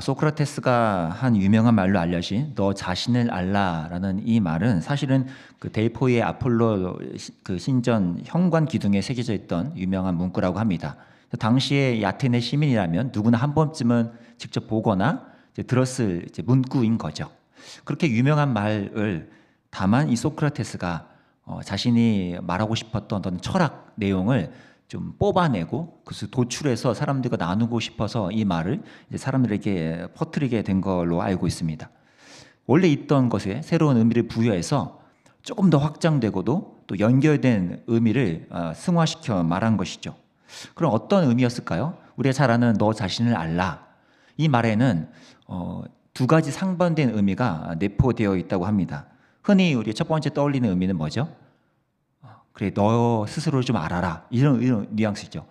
소크라테스가 한 유명한 말로 알려진 너 자신을 알라라는 이 말은 사실은 그 델포이의 아폴로 그 신전 현관 기둥에 새겨져 있던 유명한 문구라고 합니다. 당시에 아테네 시민이라면 누구나 한 번쯤은 직접 보거나 이제 들었을 이제 문구인 거죠. 그렇게 유명한 말을 다만 이 소크라테스가 자신이 말하고 싶었던 어떤 철학 내용을 좀 뽑아내고 그것을 도출해서 사람들과 나누고 싶어서 이 말을 이제 사람들에게 퍼뜨리게 된 걸로 알고 있습니다. 원래 있던 것에 새로운 의미를 부여해서 조금 더 확장되고도 또 연결된 의미를 승화시켜 말한 것이죠. 그럼 어떤 의미였을까요? 우리가 잘 아는 너 자신을 알라. 이 말에는 두 가지 상반된 의미가 내포되어 있다고 합니다. 흔히 우리 첫 번째 떠올리는 의미는 뭐죠? 그래, 너 스스로를 좀 알아라. 이런 뉘앙스죠.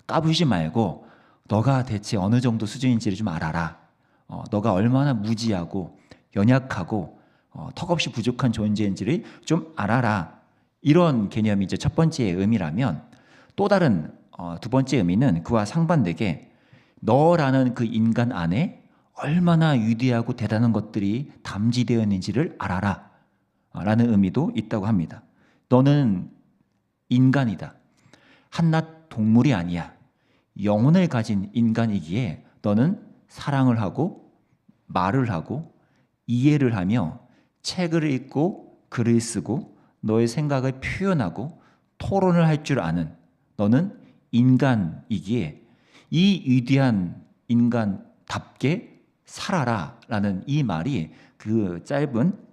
까부지 말고 너가 대체 어느 정도 수준인지를 좀 알아라. 너가 얼마나 무지하고 연약하고 턱없이 부족한 존재인지를 좀 알아라. 이런 개념이 이제 첫 번째 의미라면 또 다른 두 번째 의미는 그와 상반되게 너라는 그 인간 안에 얼마나 위대하고 대단한 것들이 담지되어 있는지를 알아라. 라는 의미도 있다고 합니다. 너는 인간이다. 한낱 동물이 아니야. 영혼을 가진 인간이기에 너는 사랑을 하고 말을 하고 이해를 하며 책을 읽고 글을 쓰고 너의 생각을 표현하고 토론을 할 줄 아는 너는 인간이기에 이 위대한 인간답게 살아라 라는 이 말이 그 짧은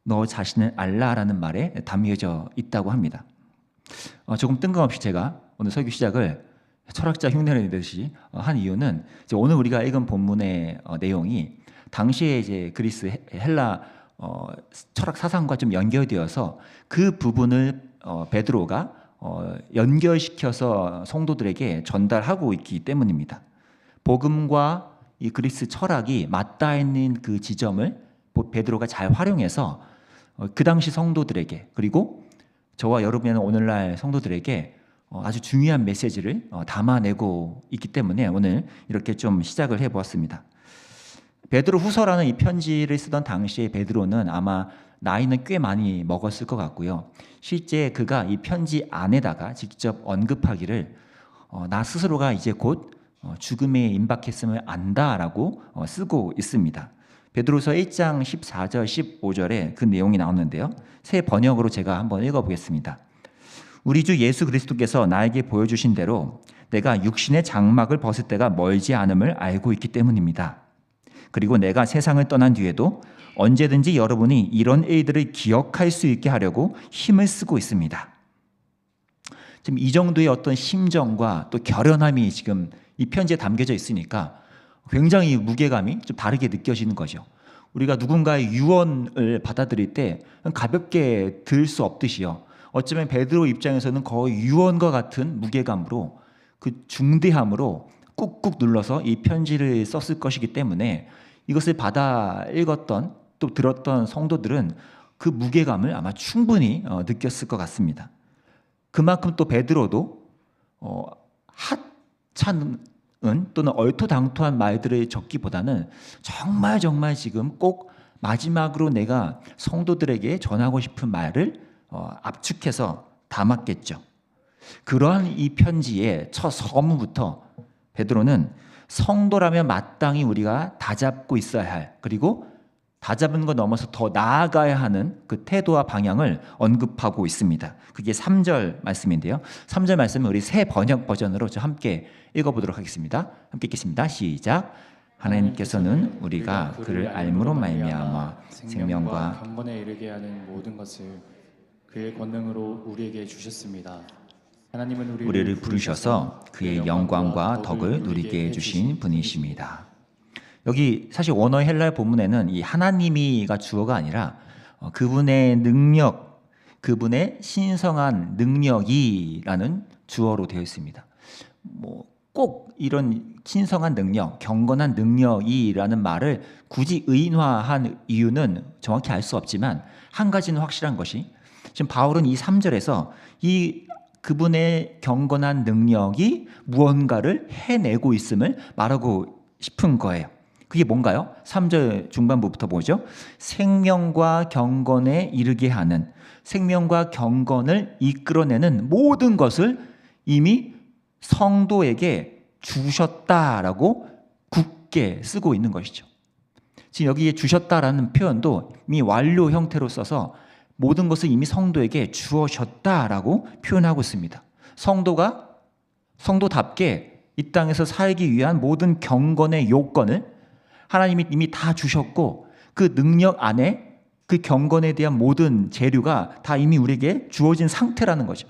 너 자신을 알라라는 말에 담겨져 있다고 합니다. 조금 뜬금없이 제가 오늘 설교 시작을 철학자 흉내를 내듯이 한 이유는 이제 오늘 우리가 읽은 본문의 내용이 당시에 이제 그리스 헬라 철학 사상과 좀 연결되어서 그 부분을 베드로가 연결시켜서 성도들에게 전달하고 있기 때문입니다. 복음과 이 그리스 철학이 맞닿아 있는 그 지점을 베드로가 잘 활용해서 그 당시 성도들에게 그리고 저와 여러분의 오늘날 성도들에게 아주 중요한 메시지를 담아내고 있기 때문에 오늘 이렇게 좀 시작을 해보았습니다. 베드로 후서라는 이 편지를 쓰던 당시에 베드로는 아마 나이는 꽤 많이 먹었을 것 같고요. 실제 그가 이 편지 안에다가 직접 언급하기를 나 스스로가 이제 곧 죽음에 임박했음을 안다라고 쓰고 있습니다. 베드로서 1장 14절 15절에 그 내용이 나오는데요. 새 번역으로 제가 한번 읽어보겠습니다. 우리 주 예수 그리스도께서 나에게 보여주신 대로 내가 육신의 장막을 벗을 때가 멀지 않음을 알고 있기 때문입니다. 그리고 내가 세상을 떠난 뒤에도 언제든지 여러분이 이런 일들을 기억할 수 있게 하려고 힘을 쓰고 있습니다. 지금 이 정도의 어떤 심정과 또 결연함이 지금 이 편지에 담겨져 있으니까 굉장히 무게감이 좀 다르게 느껴지는 거죠. 우리가 누군가의 유언을 받아들일 때 가볍게 들 수 없듯이요. 어쩌면 베드로 입장에서는 거의 유언과 같은 무게감으로 그 중대함으로 꾹꾹 눌러서 이 편지를 썼을 것이기 때문에 이것을 받아 읽었던 또 들었던 성도들은 그 무게감을 아마 충분히 느꼈을 것 같습니다. 그만큼 또 베드로도 하찮은 또는 얼토당토한 말들을 적기보다는 정말 지금 꼭 마지막으로 내가 성도들에게 전하고 싶은 말을 압축해서 담았겠죠. 그러한 이 편지의 첫 서문부터 베드로는 성도라면 마땅히 우리가 다잡고 있어야 할 그리고 다잡은 것 넘어서 더 나아가야 하는 그 태도와 방향을 언급하고 있습니다. 그게 3절 말씀인데요. 3절 말씀은 우리 새 번역 버전으로 함께 읽어보도록 하겠습니다. 함께 읽겠습니다. 시작. 하나님께서는 우리가 그를 알므로 말미암아 생명과 경건에 이르게 하는 모든 것을 그의 권능으로 우리에게 주셨습니다. 하나님은 우리를 부르셔서 그의 영광과 덕을 누리게 해주신 분이십니다. 여기 사실 원어 헬라어 본문에는 이 하나님이가 주어가 아니라 그분의 능력, 그분의 신성한 능력이라는 주어로 되어 있습니다. 꼭 이런 신성한 능력, 경건한 능력이라는 말을 굳이 의인화한 이유는 정확히 알 수 없지만 한 가지는 확실한 것이 지금 바울은 이 3절에서 이 그분의 경건한 능력이 무언가를 해내고 있음을 말하고 싶은 거예요. 그게 뭔가요? 3절 중반부부터 보죠. 생명과 경건에 이르게 하는, 생명과 경건을 이끌어내는 모든 것을 이미 성도에게 주셨다라고 굳게 쓰고 있는 것이죠. 지금 여기에 주셨다라는 표현도 이미 완료 형태로 써서 모든 것을 이미 성도에게 주어졌다라고 표현하고 있습니다. 성도가 성도답게 이 땅에서 살기 위한 모든 경건의 요건을 하나님이 이미 다 주셨고, 그 능력 안에 그 경건에 대한 모든 재료가 다 이미 우리에게 주어진 상태라는 거죠.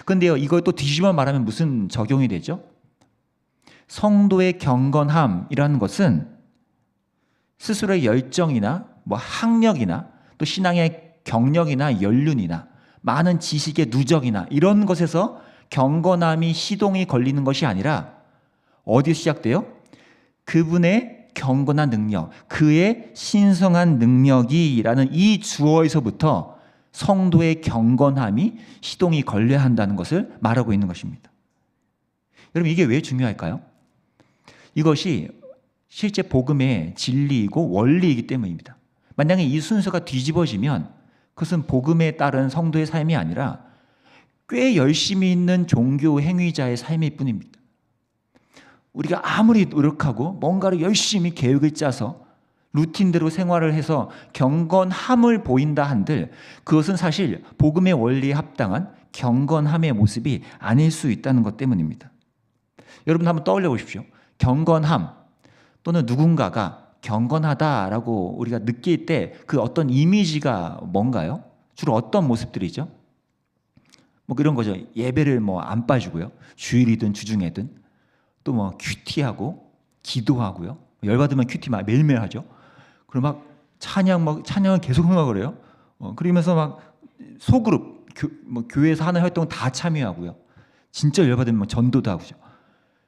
그런데요, 이걸 또 뒤집어 말하면 무슨 적용이 되죠? 성도의 경건함이라는 것은 스스로의 열정이나 뭐 학력이나 또 신앙의 경력이나 연륜이나 많은 지식의 누적이나 이런 것에서 경건함이 시동이 걸리는 것이 아니라 어디서 시작돼요? 그분의 경건한 능력, 그의 신성한 능력이라는 이 주어에서부터 성도의 경건함이 시동이 걸려야 한다는 것을 말하고 있는 것입니다. 여러분, 이게 왜 중요할까요? 이것이 실제 복음의 진리이고 원리이기 때문입니다. 만약에 이 순서가 뒤집어지면 그것은 복음에 따른 성도의 삶이 아니라 꽤 열심히 있는 종교 행위자의 삶일 뿐입니다. 우리가 아무리 노력하고 뭔가를 열심히 계획을 짜서 루틴대로 생활을 해서 경건함을 보인다 한들 그것은 사실 복음의 원리에 합당한 경건함의 모습이 아닐 수 있다는 것 때문입니다. 여러분 한번 떠올려 보십시오. 경건함 또는 누군가가 경건하다라고 우리가 느낄 때 그 어떤 이미지가 뭔가요? 주로 어떤 모습들이죠? 뭐 그런 거죠. 예배를 뭐 안 빠지고요. 주일이든 주중에든 또 뭐 큐티하고 기도하고요. 열받으면 큐티 막 매일매일 하죠. 그리고 막 찬양을 계속 흥얼거려요. 그러면서 막 소그룹 교회에서 하는 활동 다 참여하고요. 진짜 열받으면 막 전도도 하고요.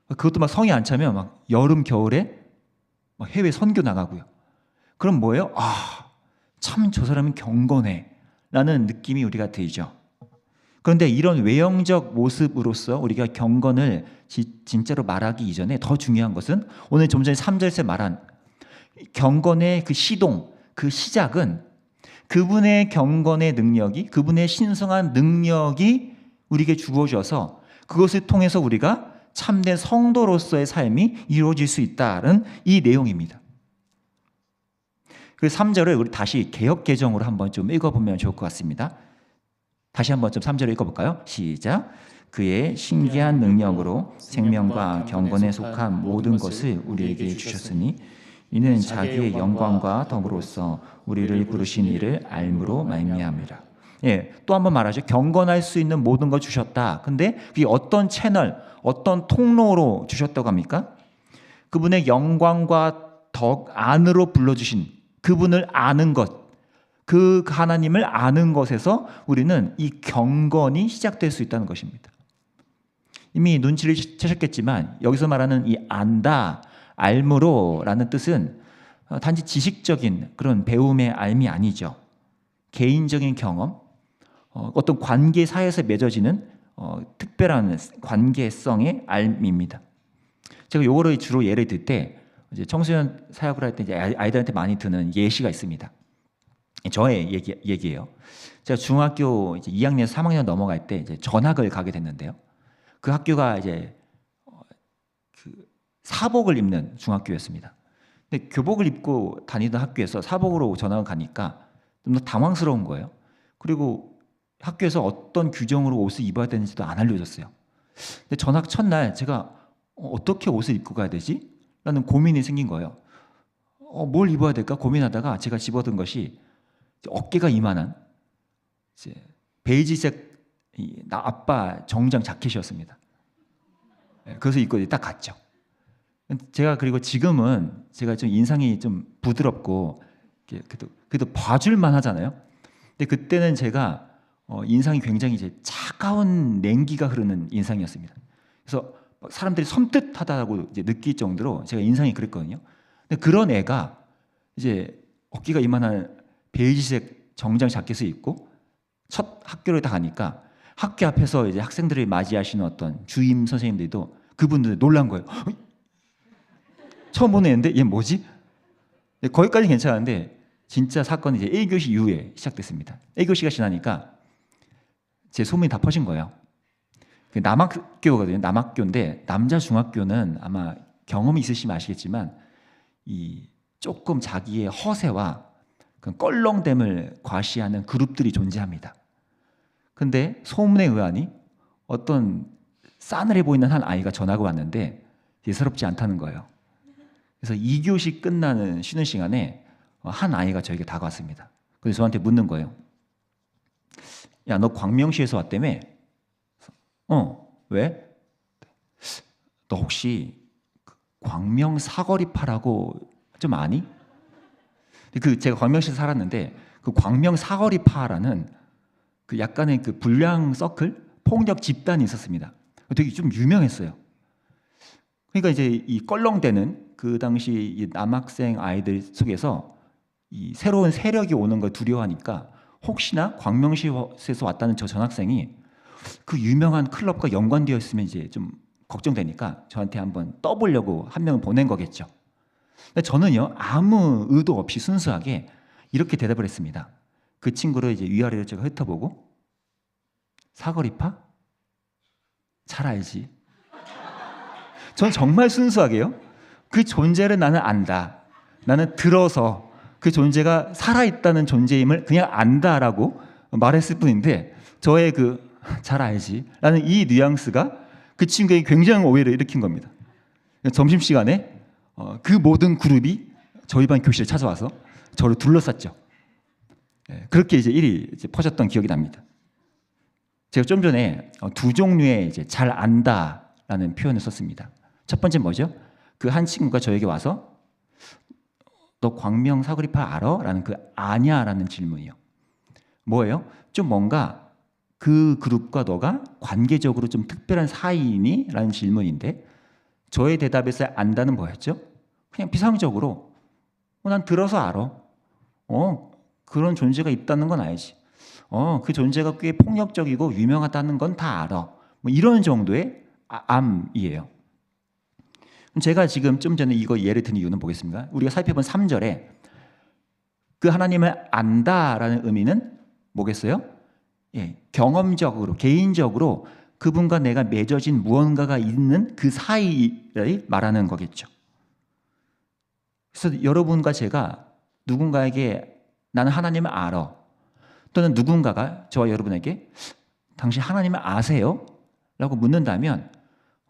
그것도 막 성이 안 차면 막 여름 겨울에 막 해외 선교 나가고요. 그럼 뭐예요? 아, 참 저 사람은 경건해 라는 느낌이 우리가 들죠. 그런데 이런 외형적 모습으로서 우리가 경건을 진짜로 말하기 이전에 더 중요한 것은 오늘 좀 전에 3절에서 말한 경건의 그 시동, 그 시작은 그분의 경건의 능력이, 그분의 신성한 능력이 우리에게 주어져서 그것을 통해서 우리가 참된 성도로서의 삶이 이루어질 수 있다는 이 내용입니다. 그 3절을 우리 다시 개역개정으로 한번 좀 읽어보면 좋을 것 같습니다. 다시 한번 좀 3절을 읽어볼까요? 시작. 그의 신기한 능력으로 생명과 경건에 속한 모든 것을 우리에게 주셨으니 이는 자기의 영광과 덕으로서 우리를 부르신 이를 알므로 말미암이라. 예, 또 한번 말하죠. 경건할 수 있는 모든 걸 주셨다. 근데 그게 어떤 채널, 어떤 통로로 주셨다고 합니까? 그분의 영광과 덕 안으로 불러주신 그분을 아는 것, 그 하나님을 아는 것에서 우리는 이 경건이 시작될 수 있다는 것입니다. 이미 눈치를 채셨겠지만 여기서 말하는 이 안다, 알므로라는 뜻은 단지 지식적인 그런 배움의 알미 아니죠. 개인적인 경험, 어떤 관계사에서 맺어지는 특별한 관계성의 알미입니다. 제가 요거를 주로 예를 들 때 이제 청소년 사역을 할 때 이제 아이들한테 많이 드는 예시가 있습니다. 저의 얘기예요. 제가 중학교 이제 2학년, 3학년 넘어갈 때 이제 전학을 가게 됐는데요. 그 학교가 이제 그 사복을 입는 중학교였습니다. 근데 교복을 입고 다니던 학교에서 사복으로 전학을 가니까 좀 더 당황스러운 거예요. 그리고 학교에서 어떤 규정으로 옷을 입어야 되는지도 안 알려줬어요. 근데 전학 첫날 제가 어떻게 옷을 입고 가야 되지? 라는 고민이 생긴 거예요. 뭘 입어야 될까 고민하다가 제가 집어든 것이 어깨가 이만한 이제 베이지색 아빠 정장 자켓이었습니다. 그래서 입고 딱 갔죠. 제가 그리고 지금은 제가 좀 인상이 좀 부드럽고 그래도 봐줄만 하잖아요. 근데 그때는 제가 인상이 굉장히 이제 차가운 냉기가 흐르는 인상이었습니다. 그래서 사람들이 섬뜩하다고 이제 느낄 정도로 제가 인상이 그랬거든요. 근데 그런 애가 이제 어깨가 이만한 베이지색 정장 자켓을 입고 첫 학교를 다 가니까 학교 앞에서 이제 학생들을 맞이하시는 어떤 주임 선생님들도 그분들 놀란 거예요. 처음 보는 애인데 얘 뭐지? 거기까지 괜찮은데 진짜 사건이 이제 1교시 이후에 시작됐습니다. 1교시가 지나니까 제 소문이 다 퍼진 거예요. 그 남학교거든요. 남학교인데 남자 중학교는 아마 경험이 있으시면 아시겠지만 이 조금 자기의 허세와 그 껄렁됨을 과시하는 그룹들이 존재합니다. 근데 소문에 의하니 어떤 싸늘해 보이는 한 아이가 전화가 왔는데 예사롭지 않다는 거예요. 그래서 2교시 끝나는 쉬는 시간에 한 아이가 저에게 다가왔습니다. 그래서 저한테 묻는 거예요. 야, 너 광명시에서 왔다며? 왜? 너 혹시 광명 사거리파라고 좀 아니? 제가 광명시에서 살았는데 그 광명 사거리파라는 그 약간의 그 불량 서클, 폭력 집단이 있었습니다. 되게 좀 유명했어요. 그러니까 이제 이 껄렁대는 그 당시 이 남학생 아이들 속에서 이 새로운 세력이 오는 걸 두려워하니까 혹시나 광명시에서 왔다는 저 전학생이 그 유명한 클럽과 연관되어 있으면 이제 좀 걱정되니까 저한테 한번 떠보려고 한 명을 보낸 거겠죠. 근데 저는요 아무 의도 없이 순수하게 이렇게 대답을 했습니다. 그 친구를 이제 위아래로 제가 훑어보고 사거리파? 잘 알지. 전 정말 순수하게요. 그 존재를 나는 안다. 나는 들어서 그 존재가 살아있다는 존재임을 그냥 안다라고 말했을 뿐인데 저의 그 잘 알지 라는 이 뉘앙스가 그 친구에게 굉장한 오해를 일으킨 겁니다. 점심시간에 그 모든 그룹이 저희 반 교실에 찾아와서 저를 둘러쌌죠. 그렇게 이제 일이 이제 퍼졌던 기억이 납니다. 제가 좀 전에 두 종류의 이제 잘 안다라는 표현을 썼습니다. 첫 번째 뭐죠? 그 한 친구가 저에게 와서 너 광명 사거리파 알아? 라는 그 아냐라는 질문이요. 뭐예요? 좀 뭔가 그 그룹과 너가 관계적으로 좀 특별한 사이니? 라는 질문인데 저의 대답에서 안다는 뭐였죠? 그냥 비상적으로 난 들어서 알아. 그런 존재가 있다는 건 알지. 그 존재가 꽤 폭력적이고 유명하다는 건 다 알아. 뭐 이런 정도의 암이에요. 제가 지금 좀 전에 이거 예를 든 이유는 뭐겠습니까? 우리가 살펴본 3절에 그 하나님을 안다라는 의미는 뭐겠어요? 경험적으로, 개인적으로 그분과 내가 맺어진 무언가가 있는 그 사이를 말하는 거겠죠. 그래서 여러분과 제가 누군가에게 나는 하나님을 알아. 또는 누군가가 저와 여러분에게 당신 하나님을 아세요? 라고 묻는다면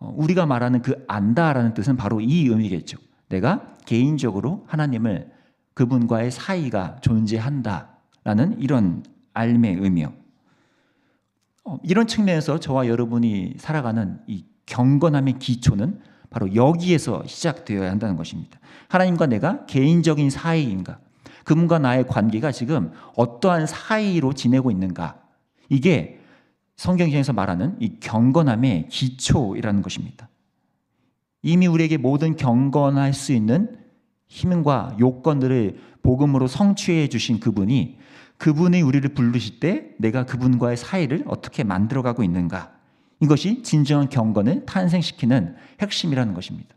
우리가 말하는 그 안다라는 뜻은 바로 이 의미겠죠. 내가 개인적으로 하나님을 그분과의 사이가 존재한다라는 이런 알의 의미요. 이런 측면에서 저와 여러분이 살아가는 이 경건함의 기초는 바로 여기에서 시작되어야 한다는 것입니다. 하나님과 내가 개인적인 사이인가? 그분과 나의 관계가 지금 어떠한 사이로 지내고 있는가? 이게 성경에서 말하는 이 경건함의 기초이라는 것입니다. 이미 우리에게 모든 경건할 수 있는 힘과 요건들을 복음으로 성취해 주신 그분이 우리를 부르실 때 내가 그분과의 사이를 어떻게 만들어가고 있는가? 이것이 진정한 경건을 탄생시키는 핵심이라는 것입니다.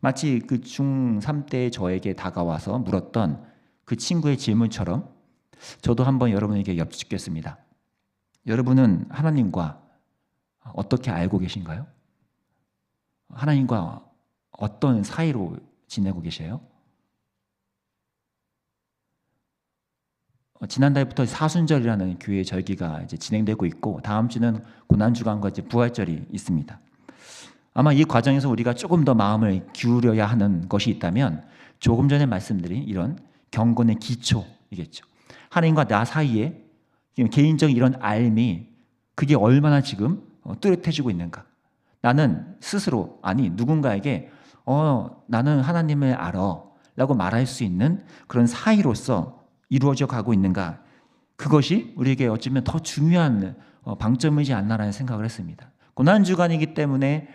마치 그 중3 때 저에게 다가와서 물었던 그 친구의 질문처럼 저도 한번 여러분에게 여쭙겠습니다. 여러분은 하나님과 어떻게 알고 계신가요? 하나님과 어떤 사이로 지내고 계세요? 지난달부터 사순절이라는 교회 절기가 이제 진행되고 있고 다음 주는 고난주간과 이제 부활절이 있습니다. 아마 이 과정에서 우리가 조금 더 마음을 기울여야 하는 것이 있다면 조금 전에 말씀드린 이런 경건의 기초이겠죠. 하나님과 나 사이에 개인적인 이런 알미 그게 얼마나 지금 뚜렷해지고 있는가. 나는 스스로 아니 누군가에게 나는 하나님을 알아 라고 말할 수 있는 그런 사이로서 이루어져 가고 있는가. 그것이 우리에게 어쩌면 더 중요한 방점이지 않나라는 생각을 했습니다. 고난주간이기 때문에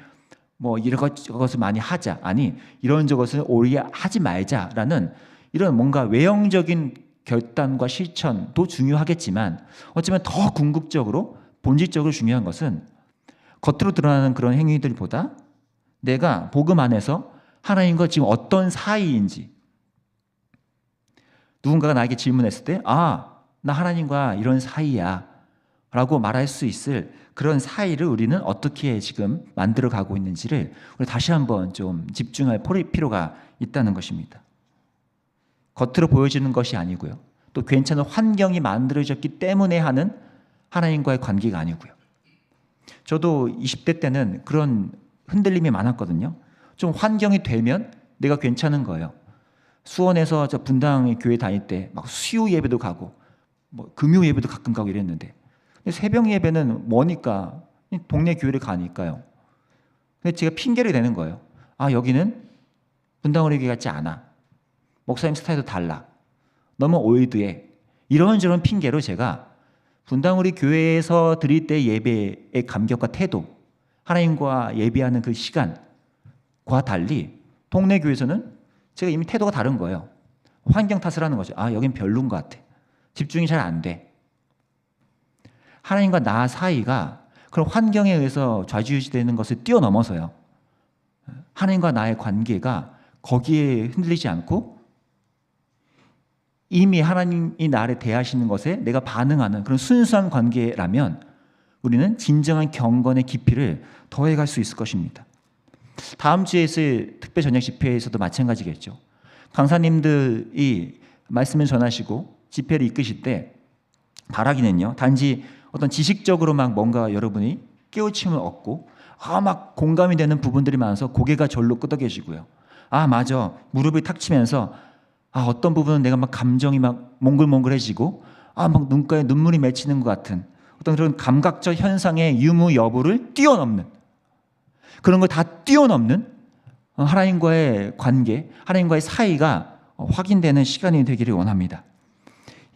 뭐 이런 것을 많이 하자. 아니 이런 저것을 오히려 하지 말자라는 이런 뭔가 외형적인 결단과 실천도 중요하겠지만 어쩌면 더 궁극적으로 본질적으로 중요한 것은 겉으로 드러나는 그런 행위들보다 내가 복음 안에서 하나님과 지금 어떤 사이인지 누군가가 나에게 질문했을 때 나 하나님과 이런 사이야 라고 말할 수 있을 그런 사이를 우리는 어떻게 지금 만들어 가고 있는지를 우리 다시 한번 좀 집중할 필요가 있다는 것입니다. 겉으로 보여지는 것이 아니고요. 또 괜찮은 환경이 만들어졌기 때문에 하는 하나님과의 관계가 아니고요. 저도 20대 때는 그런 흔들림이 많았거든요. 좀 환경이 되면 내가 괜찮은 거예요. 수원에서 저 분당 교회 다닐 때 막 수요 예배도 가고 뭐 금요 예배도 가끔 가고 이랬는데 새벽 예배는 뭐니까 동네 교회를 가니까요. 근데 제가 핑계를 대는 거예요. 여기는 분당으로 교회 같지 않아. 목사님 스타일도 달라. 너무 올드해. 이런저런 핑계로 제가 분당우리 교회에서 드릴 때 예배의 감격과 태도, 하나님과 예배하는 그 시간과 달리 동네 교회에서는 제가 이미 태도가 다른 거예요. 환경 탓을 하는 거죠. 여긴 별로인 것 같아. 집중이 잘 안 돼. 하나님과 나 사이가 그런 환경에 의해서 좌지우지되는 것을 뛰어넘어서요. 하나님과 나의 관계가 거기에 흔들리지 않고 이미 하나님이 나를 대하시는 것에 내가 반응하는 그런 순수한 관계라면 우리는 진정한 경건의 깊이를 더해갈 수 있을 것입니다. 다음 주에 있을 특별 저녁 집회에서도 마찬가지겠죠. 강사님들이 말씀을 전하시고 집회를 이끄실 때 바라기는요, 단지 어떤 지식적으로만 뭔가 여러분이 깨우침을 얻고 막 공감이 되는 부분들이 많아서 고개가 절로 끄덕여지고요. 맞아. 무릎을 탁 치면서 어떤 부분은 내가 막 감정이 막 몽글몽글해지고 막 눈가에 눈물이 맺히는 것 같은 어떤 그런 감각적 현상의 유무 여부를 뛰어넘는 그런 걸 다 뛰어넘는 하나님과의 관계, 하나님과의 사이가 확인되는 시간이 되기를 원합니다.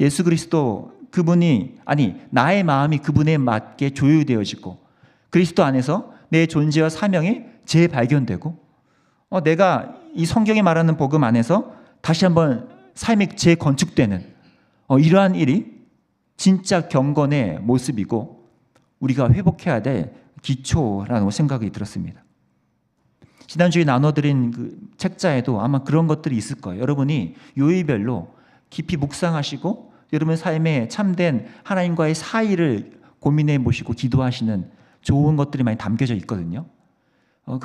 예수 그리스도 그분이 나의 마음이 그분에 맞게 조율되어지고 그리스도 안에서 내 존재와 사명이 재발견되고 내가 이 성경이 말하는 복음 안에서 다시 한번 삶이 재건축되는 이러한 일이 진짜 경건의 모습이고 우리가 회복해야 될 기초라는 생각이 들었습니다. 지난주에 나눠드린 그 책자에도 아마 그런 것들이 있을 거예요. 여러분이 요일별로 깊이 묵상하시고 여러분 삶에 참된 하나님과의 사이를 고민해 보시고 기도하시는 좋은 것들이 많이 담겨져 있거든요.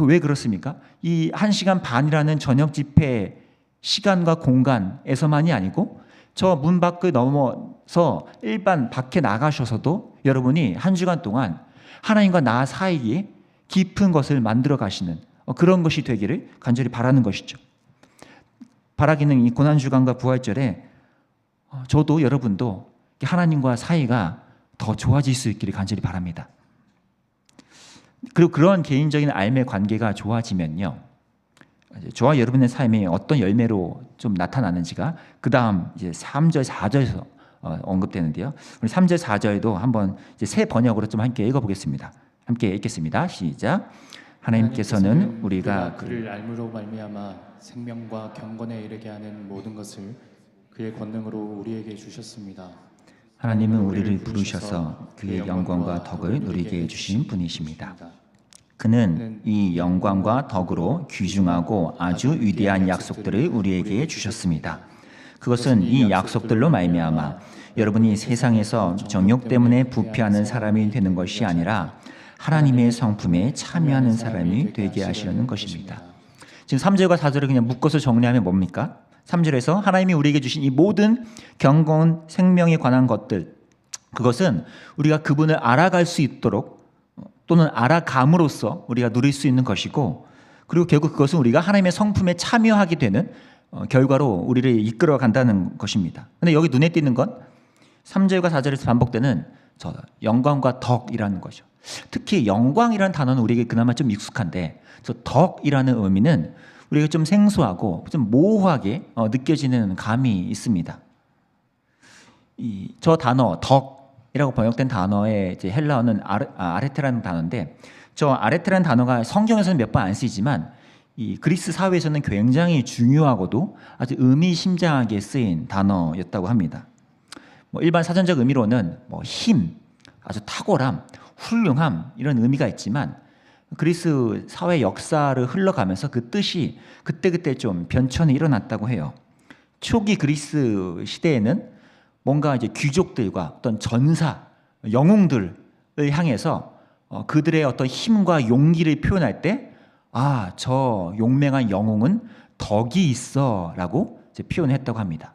왜 그렇습니까? 이 1시간 반이라는 저녁 집회 시간과 공간에서만이 아니고 저 문 밖을 넘어서 일반 밖에 나가셔서도 여러분이 1주간 동안 하나님과 나 사이에 깊은 것을 만들어 가시는 그런 것이 되기를 간절히 바라는 것이죠. 바라기는 이 고난주간과 부활절에 저도 여러분도 하나님과 사이가 더 좋아질 수 있기를 간절히 바랍니다. 그리고 그런 개인적인 삶의 관계가 좋아지면요, 저와 여러분의 삶이 어떤 열매로 좀 나타나는지가 그 다음 이제 3절, 4절에서 언급되는데요. 우리 3절, 4절도 한번 이제 새 번역으로 좀 함께 읽어보겠습니다. 함께 읽겠습니다. 시작. 하나님께서는 우리가 그를 알므로 말미암아 생명과 경건에 이르게 하는 모든 것을 그의 권능으로 우리에게 주셨습니다. 하나님은 우리를 부르셔서 그의 영광과 덕을 누리게 해주신 분이십니다. 그는 이 영광과 덕으로 귀중하고 아주 위대한 약속들을 우리에게 주셨습니다. 그것은 이 약속들로 말미암아 여러분이 세상에서 정욕 때문에 부패하는 사람이 되는 것이 아니라 하나님의 성품에 참여하는 사람이 되게 하시려는 것입니다. 지금 3절과 4절을 그냥 묶어서 정리하면 뭡니까? 3절에서 하나님이 우리에게 주신 이 모든 경건 생명에 관한 것들, 그것은 우리가 그분을 알아갈 수 있도록 또는 알아감으로써 우리가 누릴 수 있는 것이고, 그리고 결국 그것은 우리가 하나님의 성품에 참여하게 되는 결과로 우리를 이끌어 간다는 것입니다. 그런데 여기 눈에 띄는 건 3절과 4절에서 반복되는 저 영광과 덕이라는 거죠. 특히 영광이라는 단어는 우리에게 그나마 좀 익숙한데 저 덕이라는 의미는 우리가 좀 생소하고 좀 모호하게 느껴지는 감이 있습니다. 저 단어 덕이라고 번역된 단어의 이제 헬라어는 아레테라는 단어인데, 저 아레테라는 단어가 성경에서는 몇 번 안 쓰이지만 이 그리스 사회에서는 굉장히 중요하고도 아주 의미심장하게 쓰인 단어였다고 합니다. 일반 사전적 의미로는 힘, 아주 탁월함, 훌륭함 이런 의미가 있지만 그리스 사회 역사를 흘러가면서 그 뜻이 그때그때 좀 변천이 일어났다고 해요. 초기 그리스 시대에는 뭔가 이제 귀족들과 어떤 전사, 영웅들을 향해서 그들의 어떤 힘과 용기를 표현할 때, 아, 저 용맹한 영웅은 덕이 있어라고 이제 표현했다고 합니다.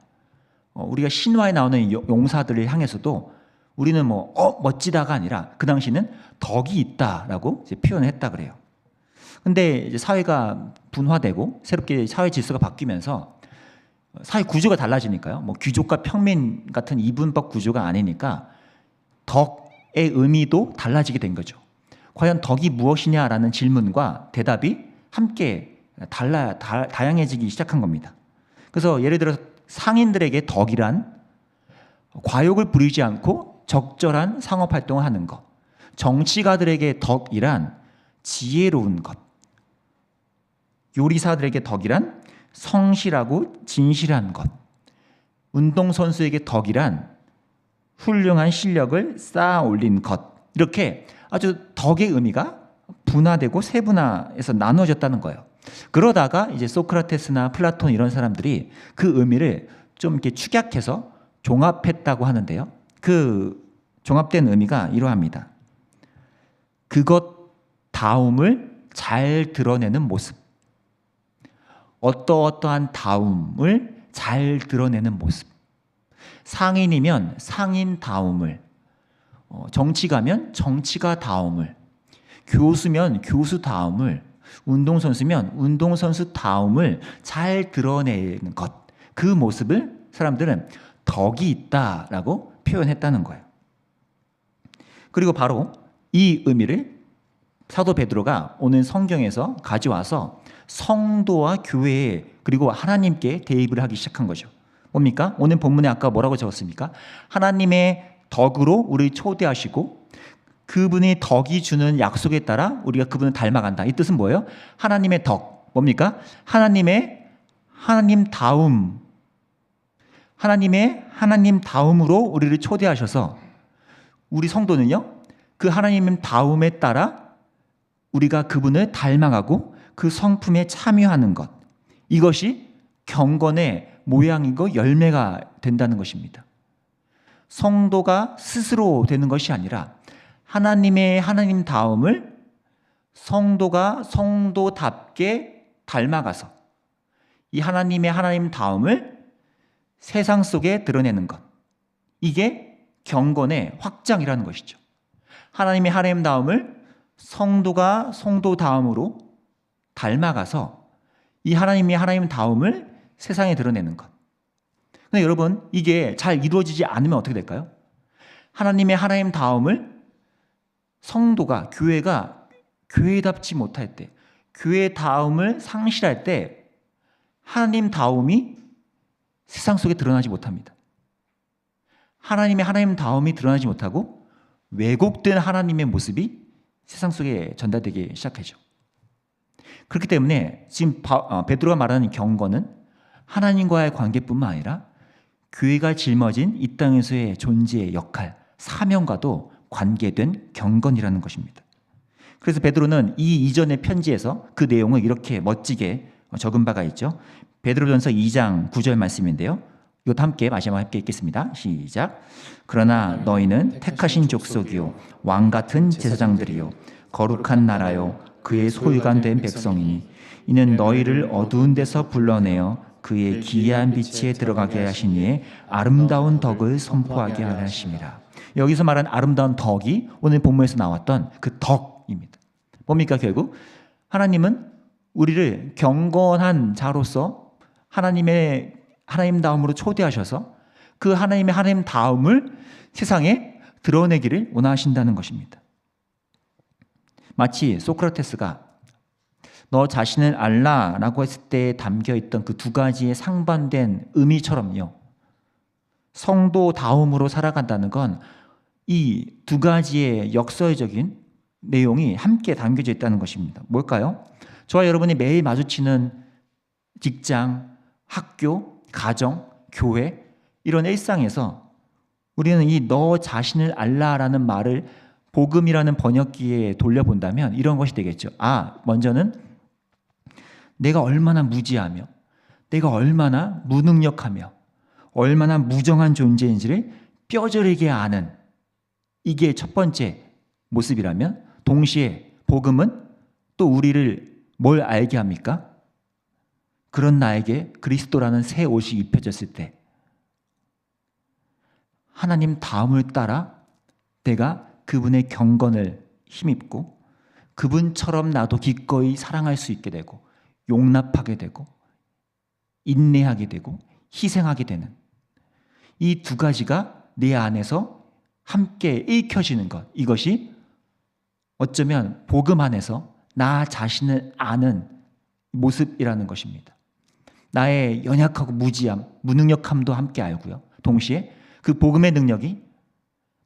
우리가 신화에 나오는 용사들을 향해서도 우리는 뭐 멋지다가 아니라 그 당시는 덕이 있다라고 이제 표현했다 그래요. 근데 이제 사회가 분화되고 새롭게 사회 질서가 바뀌면서 사회 구조가 달라지니까요. 뭐 귀족과 평민 같은 이분법 구조가 아니니까 덕의 의미도 달라지게 된 거죠. 과연 덕이 무엇이냐라는 질문과 대답이 함께 다양해지기 시작한 겁니다. 그래서 예를 들어서 상인들에게 덕이란 과욕을 부리지 않고 적절한 상업 활동을 하는 것, 정치가들에게 덕이란 지혜로운 것, 요리사들에게 덕이란 성실하고 진실한 것, 운동선수에게 덕이란 훌륭한 실력을 쌓아 올린 것, 이렇게 아주 덕의 의미가 분화되고 세분화해서 나누어졌다는 거예요. 그러다가 이제 소크라테스나 플라톤 이런 사람들이 그 의미를 좀 이렇게 축약해서 종합했다고 하는데요. 그 종합된 의미가 이러합니다. 그것 다움을 잘 드러내는 모습. 어떠어떠한 다움을 잘 드러내는 모습. 상인이면 상인다움을, 정치가면 정치가다움을, 교수면 교수다움을, 운동선수면 운동선수다움을 잘 드러내는 것. 그 모습을 사람들은 덕이 있다라고 표현했다는 거예요. 그리고 바로 이 의미를 사도 베드로가 오늘 성경에서 가져와서 성도와 교회에 그리고 하나님께 대입을 하기 시작한 거죠. 뭡니까? 오늘 본문에 아까 뭐라고 적었습니까? 하나님의 덕으로 우리를 초대하시고 그분이 덕이 주는 약속에 따라 우리가 그분을 닮아간다. 이 뜻은 뭐예요? 하나님의 덕. 뭡니까? 하나님의 하나님다움. 하나님의 하나님다움으로 우리를 초대하셔서 우리 성도는요, 그 하나님 다움에 따라 우리가 그분을 닮아가고 그 성품에 참여하는 것. 이것이 경건의 모양이고 열매가 된다는 것입니다. 성도가 스스로 되는 것이 아니라 하나님의 하나님다움을 성도가 성도답게 닮아가서 이 하나님의 하나님다움을 세상 속에 드러내는 것. 이게 경건의 확장이라는 것이죠. 하나님의 하나님다움을 성도가 성도다움으로 닮아가서 이 하나님의 하나님다움을 세상에 드러내는 것. 근데 여러분, 이게 잘 이루어지지 않으면 어떻게 될까요? 하나님의 하나님다움을 성도가, 교회가 교회답지 못할 때, 교회다움을 상실할 때 하나님다움이 세상 속에 드러나지 못합니다. 하나님의 하나님다움이 드러나지 못하고 왜곡된 하나님의 모습이 세상 속에 전달되기 시작하죠. 그렇기 때문에 지금 베드로가 말하는 경건은 하나님과의 관계뿐만 아니라 교회가 짊어진 이 땅에서의 존재의 역할, 사명과도 관계된 경건이라는 것입니다. 그래서 베드로는 이 이전의 편지에서 그 내용을 이렇게 멋지게 적은 바가 있죠. 베드로전서 2장 9절 말씀인데요. 이것도 함께 마지막 함께 읽겠습니다. 시작. 그러나 너희는 택하신 족속이요 왕 같은 제사장들이요 거룩한 나라요 그의 소유가 된 백성이니 이는 너희를 어두운 데서 불러내어 그의 기이한 빛에 들어가게 하신 이의 아름다운 덕을 선포하게 하려 하심이라. 여기서 말한 아름다운 덕이 오늘 본문에서 나왔던 그 덕입니다. 뭡니까? 결국 하나님은 우리를 경건한 자로서 하나님의 하나님다움으로 초대하셔서 그 하나님의 하나님다움을 세상에 드러내기를 원하신다는 것입니다. 마치 소크라테스가 너 자신을 알라라고 했을 때 담겨있던 그 두 가지의 상반된 의미처럼요. 성도다움으로 살아간다는 건 이 두 가지의 역설적인 내용이 함께 담겨져 있다는 것입니다. 뭘까요? 저와 여러분이 매일 마주치는 직장, 학교, 가정, 교회 이런 일상에서 우리는 이 너 자신을 알라라는 말을 복음이라는 번역기에 돌려본다면 이런 것이 되겠죠. 먼저는 내가 얼마나 무지하며 내가 얼마나 무능력하며 얼마나 무정한 존재인지를 뼈저리게 아는, 이게 첫 번째 모습이라면, 동시에 복음은 또 우리를 뭘 알게 합니까? 그런 나에게 그리스도라는 새 옷이 입혀졌을 때 하나님 다음을 따라 내가 그분의 경건을 힘입고 그분처럼 나도 기꺼이 사랑할 수 있게 되고 용납하게 되고 인내하게 되고 희생하게 되는, 이 두 가지가 내 안에서 함께 읽혀지는 것, 이것이 어쩌면 복음 안에서 나 자신을 아는 모습이라는 것입니다. 나의 연약하고 무지함, 무능력함도 함께 알고요. 동시에 그 복음의 능력이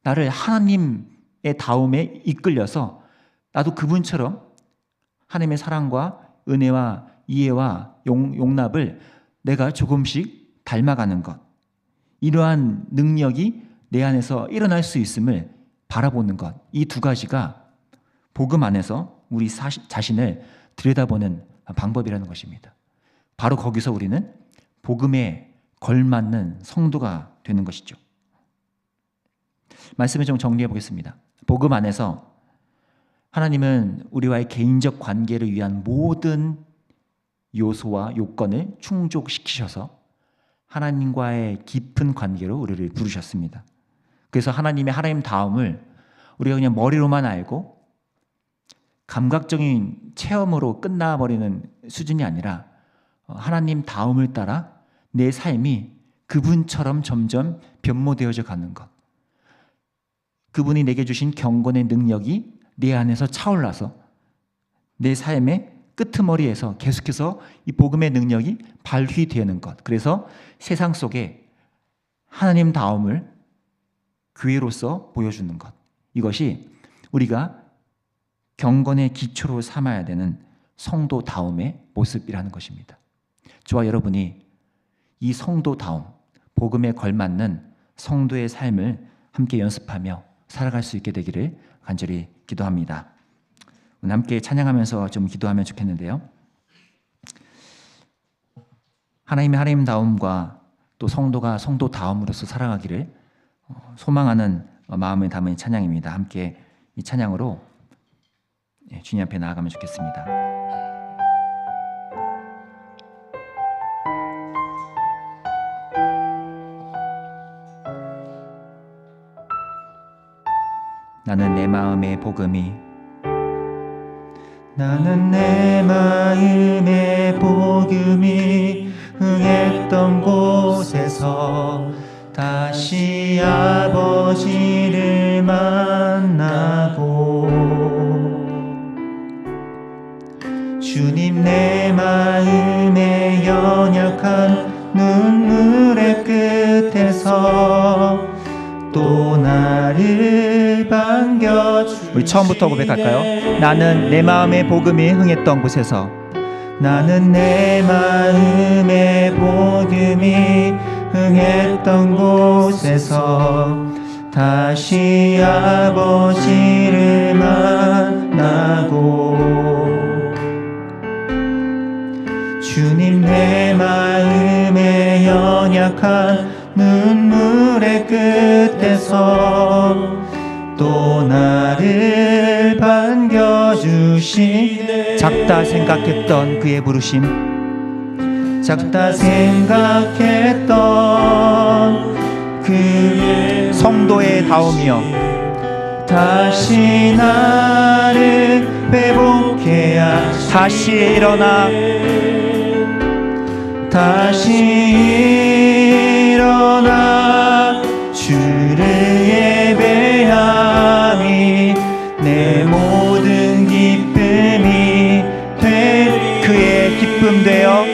나를 하나님의 다움에 이끌려서 나도 그분처럼 하나님의 사랑과 은혜와 이해와 용납을 내가 조금씩 닮아가는 것, 이러한 능력이 내 안에서 일어날 수 있음을 바라보는 것, 이 두 가지가 복음 안에서 우리 자신을 들여다보는 방법이라는 것입니다. 바로 거기서 우리는 복음에 걸맞는 성도가 되는 것이죠. 말씀을 좀 정리해 보겠습니다. 복음 안에서 하나님은 우리와의 개인적 관계를 위한 모든 요소와 요건을 충족시키셔서 하나님과의 깊은 관계로 우리를 부르셨습니다. 그래서 하나님 다음을 우리가 그냥 머리로만 알고 감각적인 체험으로 끝나버리는 수준이 아니라 하나님 다음을 따라 내 삶이 그분처럼 점점 변모되어져 가는 것, 그분이 내게 주신 경건의 능력이 내 안에서 차올라서 내 삶의 끄트머리에서 계속해서 이 복음의 능력이 발휘되는 것, 그래서 세상 속에 하나님 다움을 교회로서 보여주는 것, 이것이 우리가 경건의 기초로 삼아야 되는 성도다움의 모습이라는 것입니다. 저와 여러분이 이 성도다움, 복음에 걸맞는 성도의 삶을 함께 연습하며 살아갈 수 있게 되기를 간절히 기도합니다. 오늘 함께 찬양하면서 좀 기도하면 좋겠는데요. 하나님다움과 또 성도가 성도다움으로서 살아가기를 소망하는 마음을 담은 찬양입니다. 함께 이 찬양으로 주님 앞에 나아가면 좋겠습니다. 나는 내 마음의 복음이, 나는 내 마음의 복음이 흥했던 곳에서 다시 아버지를 만나고, 주님 내 마음의 연약한 눈물의 끝에서 또 나를 반겨주시네. 우리 처음부터 고백할까요? 나는 내 마음의 복음이 흥했던 곳에서, 나는 내 마음의 복음이 흥했던 곳에서 다시 아버지를 만나고, 주님 내 마음의 연약한 눈물의 끝에서 또 나를 반겨주시네. 작다 생각했던 그의 부르심, 작다 생각했던 그의 성도의 다움이여, 다시 나를 회복해 하시네. 다시 일어나, 다시 일어나 주를 예배함이 내 모든 기쁨이 되. 그의 기쁨 되어,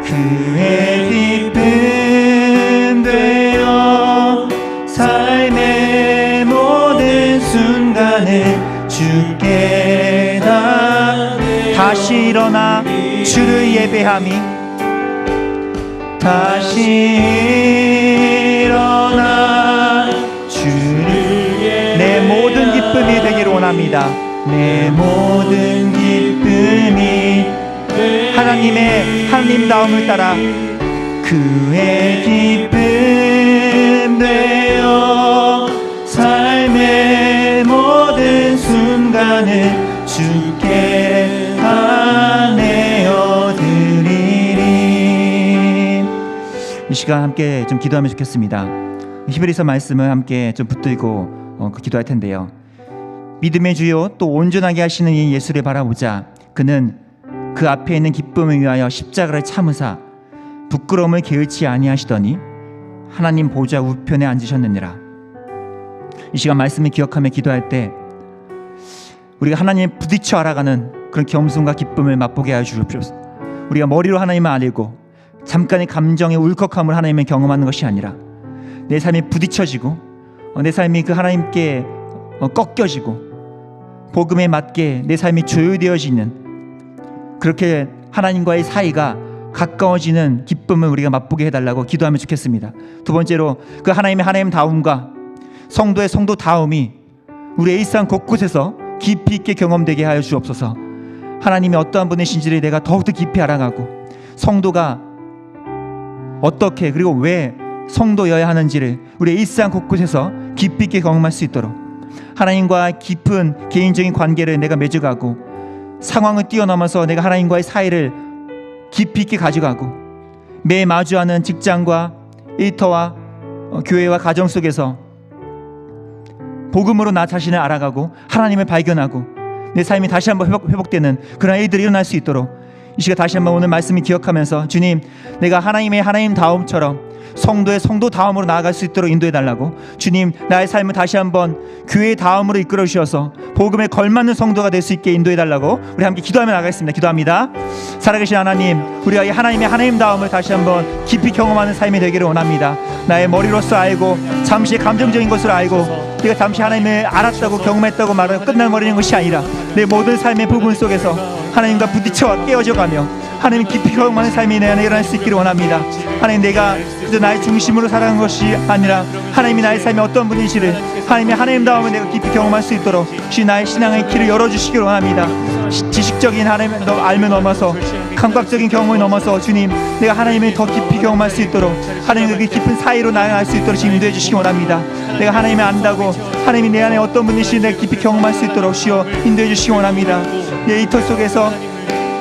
그의 기쁨 되어 삶의 모든 순간을 주께 다. 다시 일어나 주를 예배함이, 다시 일어나 주를 내 모든 기쁨이 기도합니다. 내 모든 기쁨이 하나님다움을 따라 그의 기쁨 되어 삶의 모든 순간을 주께 다 내어드리리. 이 시간 함께 좀 기도하면 좋겠습니다. 히브리서 말씀을 함께 좀 붙들고 기도할 텐데요. 믿음의 주요 또 온전하게 하시는 이 예수를 바라보자. 그는 그 앞에 있는 기쁨을 위하여 십자가를 참으사 부끄러움을 게을치 아니하시더니 하나님 보좌 우편에 앉으셨느니라. 이 시간 말씀을 기억하며 기도할 때 우리가 하나님을 부딪혀 알아가는 그런 겸손과 기쁨을 맛보게 하여 주옵소서. 우리가 머리로 하나님을 알고 잠깐의 감정의 울컥함을 하나님을 경험하는 것이 아니라 내 삶이 부딪혀지고 내 삶이 그 하나님께 꺾여지고 복음에 맞게 내 삶이 조율되어지는 그렇게 하나님과의 사이가 가까워지는 기쁨을 우리가 맛보게 해달라고 기도하면 좋겠습니다. 두 번째로 그 하나님다움과 성도의 성도다움이 우리의 일상 곳곳에서 깊이 있게 경험되게 하여 주옵소서. 하나님이 어떠한 분이신지를 내가 더욱더 깊이 알아가고 성도가 어떻게 그리고 왜 성도여야 하는지를 우리의 일상 곳곳에서 깊이 있게 경험할 수 있도록 하나님과 깊은 개인적인 관계를 내가 맺어가고 상황을 뛰어넘어서 내가 하나님과의 사이를 깊이 있게 가져가고 매 마주하는 직장과 일터와 교회와 가정 속에서 복음으로 나 자신을 알아가고 하나님을 발견하고 내 삶이 다시 한번 회복되는 그런 일들이 일어날 수 있도록 이 시간 다시 한번 오늘 말씀을 기억하면서 주님, 내가 하나님다움처럼 성도의 성도다움으로 나아갈 수 있도록 인도해달라고 주님, 나의 삶을 다시 한번 교회의 다움으로 이끌어 주셔서 복음에 걸맞는 성도가 될 수 있게 인도해달라고 우리 함께 기도하며 나가겠습니다. 기도합니다. 살아계신 하나님, 우리가 이 하나님다움을 다시 한번 깊이 경험하는 삶이 되기를 원합니다. 나의 머리로서 알고 잠시 감정적인 것을 알고 내가 잠시 하나님을 알았다고 경험했다고 말하고 끝나버리는 것이 아니라 내 모든 삶의 부분 속에서 하나님과 부딪혀 깨어져가며 하나님 깊이 경험하는 삶이 내 안에 일어날 수 있기를 원합니다. 하나님, 내가 그저 나의 중심으로 살아가는 것이 아니라 하나님이 나의 삶에 어떤 분이시를 하나님의 하나님다움을 내가 깊이 경험할 수 있도록 주님 나의 신앙의 길을 열어주시기를 원합니다. 지식적인 하나님을 알면 넘어서 감각적인 경험을 넘어서 주님, 내가 하나님을 더 깊이 경험할 수 있도록 하나님과 그 깊은 사이로 나아갈 수 있도록 지금 인도해 주시기 원합니다. 내가 하나님을 안다고 하나님이 내 안에 어떤 분이신지 내가 깊이 경험할 수 있도록 주여 인도해 주시기 원합니다. 내 일터 속에서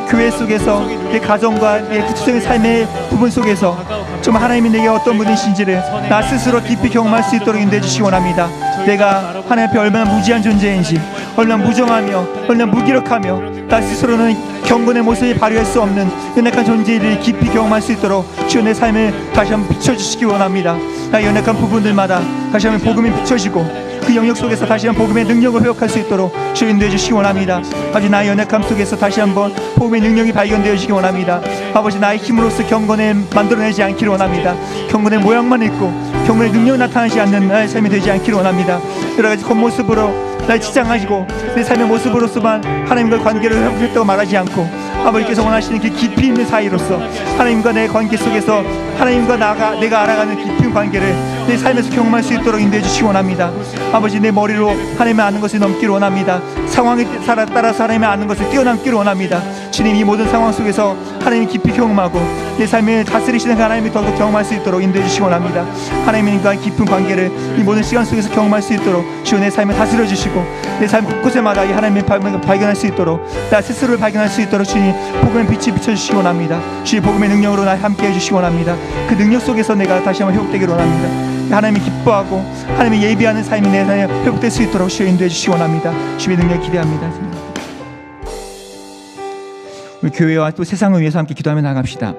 교회 속에서 내 가정과 내 구체적인 삶의 부분 속에서 정말 하나님이 내게 어떤 분이신지를 나 스스로 깊이 경험할 수 있도록 인도해 주시기 원합니다. 내가 하나님 앞에 얼마나 무지한 존재인지, 얼마나 무정하며 얼마나 무기력하며 나 스스로는 경건의 모습이 발휘할 수 없는 연약한 존재를 깊이 경험할 수 있도록 주여 내 삶을 다시 한번 비춰주시기 원합니다. 나의 연약한 부분들마다 다시 한번 복음이 비춰지고 그 영역 속에서 다시 한번 복음의 능력을 회복할 수 있도록 주여 인도해 주시기 원합니다. 아버지, 나의 연약함 속에서 다시 한번 복음의 능력이 발견되어 주시기 원합니다. 아버지, 나의 힘으로써 경건을 만들어내지 않기를 원합니다. 경건의 모양만 있고 경건의 능력이 나타나지 않는 나의 삶이 되지 않기를 원합니다. 여러 가지 겉모습으로 날 치장하시고 내 삶의 모습으로서만 하나님과 관계를 회복했다고 말하지 않고 아버지께서 원하시는 그 깊이 있는 사이로서 하나님과 내 관계 속에서 하나님과 내가 알아가는 깊은 관계를 내 삶에서 경험할 수 있도록 인도해 주시기 원합니다. 아버지, 내 머리로 하나님을 아는 것을 넘기를 원합니다. 상황에 따라서 하나님을 아는 것을 뛰어넘기를 원합니다. 주님, 이 모든 상황 속에서 하나님이 깊이 경험하고 내 삶을 다스리시는 하나님이 더욱 경험할 수 있도록 인도해 주시기 원합니다. 하나님과 깊은 관계를 이 모든 시간 속에서 경험할 수 있도록 주여 내 삶을 다스려 주시고 내 삶 곳곳에마다 이 하나님을 발견할 수 있도록 나 스스로를 발견할 수 있도록 주님 복음의 빛이 비춰주시기 원합니다. 주의 복음의 능력으로 나 함께 해주시기 원합니다. 그 능력 속에서 내가 다시 한번 회복되기를 원합니다. 하나님이 기뻐하고 하나님이 예비하는 삶이 내 삶에 회복될 수 있도록 주여 인도해 주시기 원합니다. 주의 능력 기대합니다. 우리 교회와 또 세상을 위해서 함께 기도하며 나갑시다.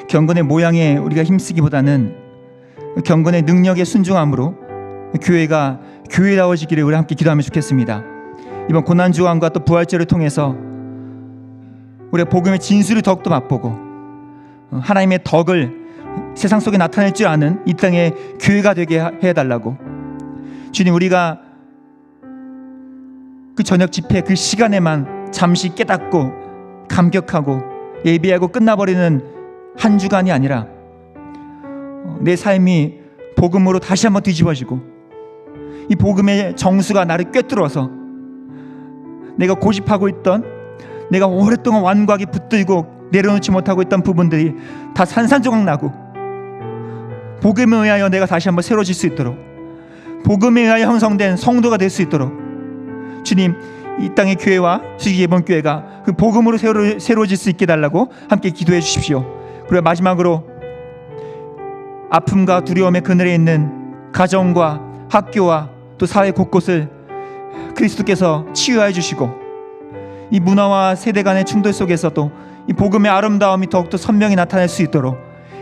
경건의 모양에 우리가 힘쓰기보다는 경건의 능력에 순종함으로 교회가 교회다워지기를 우리 함께 기도하면 좋겠습니다. 이번 고난주간과 또 부활절을 통해서 우리가 복음의 진수를 더욱더 맛보고 하나님의 덕을 세상 속에 나타낼 줄 아는 이 땅의 교회가 되게 해달라고 주님, 우리가 그 저녁 집회 그 시간에만 잠시 깨닫고 감격하고 예배하고 끝나버리는 한 주간이 아니라 내 삶이 복음으로 다시 한번 뒤집어지고 이 복음의 정수가 나를 꿰뚫어서 내가 고집하고 있던, 내가 오랫동안 완고하게 붙들고 내려놓지 못하고 있던 부분들이 다 산산조각 나고 복음에 의하여 내가 다시 한번 새로워질 수 있도록, 복음에 의하여 형성된 성도가 될 수 있도록 주님, 이 땅의 교회와 수지예번교회가 그 복음으로 새로워질 수 있게 달라고 함께 기도해 주십시오. 그리고 마지막으로 아픔과 두려움의 그늘에 있는 가정과 학교와 또 사회 곳곳을 그리스도께서 치유해 주시고, 이 문화와 세대 간의 충돌 속에서도 이 복음의 아름다움이 더욱더 선명히 나타날 수 있도록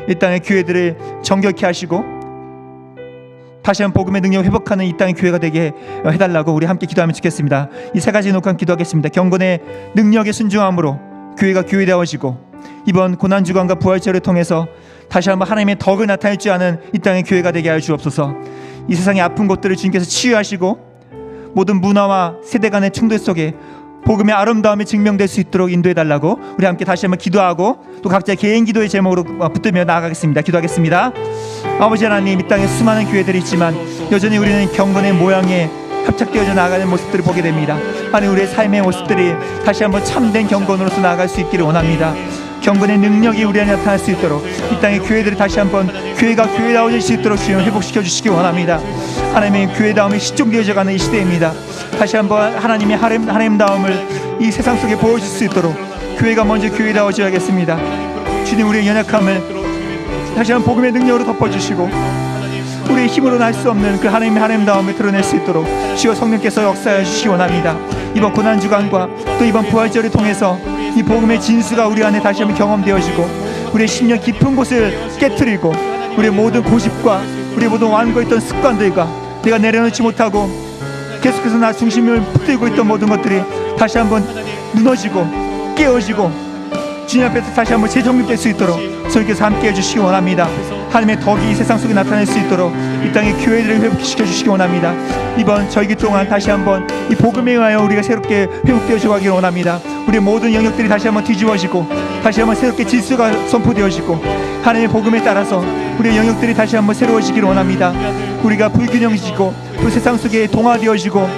이 땅의 교회들을 정결케 하시고 다시 한번 복음의 능력을 회복하는 이 땅의 교회가 되게 해달라고 우리 함께 기도하면 좋겠습니다. 이 세 가지 놓고 기도하겠습니다. 경건의 능력에 순종함으로 교회가 교회되어지고, 이번 고난주간과 부활절을 통해서 다시 한번 하나님의 덕을 나타낼 줄 아는 이 땅의 교회가 되게 하여 주옵소서. 이 세상의 아픈 곳들을 주님께서 치유하시고 모든 문화와 세대 간의 충돌 속에 복음의 아름다움이 증명될 수 있도록 인도해달라고 우리 함께 다시 한번 기도하고 또 각자 개인 기도의 제목으로 붙들며 나아가겠습니다. 기도하겠습니다. 아버지 하나님, 이 땅에 수많은 교회들이 있지만 여전히 우리는 경건의 모양에 협착되어져 나아가는 모습들을 보게 됩니다. 하나님, 우리의 삶의 모습들이 다시 한번 참된 경건으로서 나아갈 수 있기를 원합니다. 경건의 능력이 우리 안에 나타날 수 있도록 이 땅의 교회들이 다시 한번 교회가 교회다워질 수 있도록 주님 회복시켜 주시기 원합니다. 하나님의 교회다움이 실종되어져가는 이 시대입니다. 다시 한번 하나님의 하나님다움을 이 세상 속에 보여줄 수 있도록 교회가 먼저 교회다워져야겠습니다. 주님, 우리의 연약함을 다시 한번 복음의 능력으로 덮어주시고 우리의 힘으로 날 수 없는 그 하나님의 하나님다움을 드러낼 수 있도록 주여 성령께서 역사해 주시기 원합니다. 이번 고난주간과 또 이번 부활절을 통해서 이 복음의 진수가 우리 안에 다시 한번 경험되어지고 우리의 심령 깊은 곳을 깨트리고 우리의 모든 고집과 우리의 모든 완고했던 습관들과 내가 내려놓지 못하고 계속해서 나 중심을 붙들고 있던 모든 것들이 다시 한번 무너지고 깨어지고 주님 앞에서 다시 한번 재정립될 수 있도록 주님께서 함께 해주시기 원합니다. 하나님의 덕이 이 세상 속에 나타날 수 있도록 이 땅의 교회들을 회복시켜 주시기 원합니다. 이번 절기 동안 다시 한번 이 복음에 의하여 우리가 새롭게 회복되어져 가기를 원합니다. 우리의 모든 영역들이 다시 한번 뒤집어지고 다시 한번 새롭게 질서가 선포되어지고 하나님의 복음에 따라서 우리의 영역들이 다시 한번 새로워지기를 원합니다. 우리가 불균형지고 또 세상 속에 동화되어지고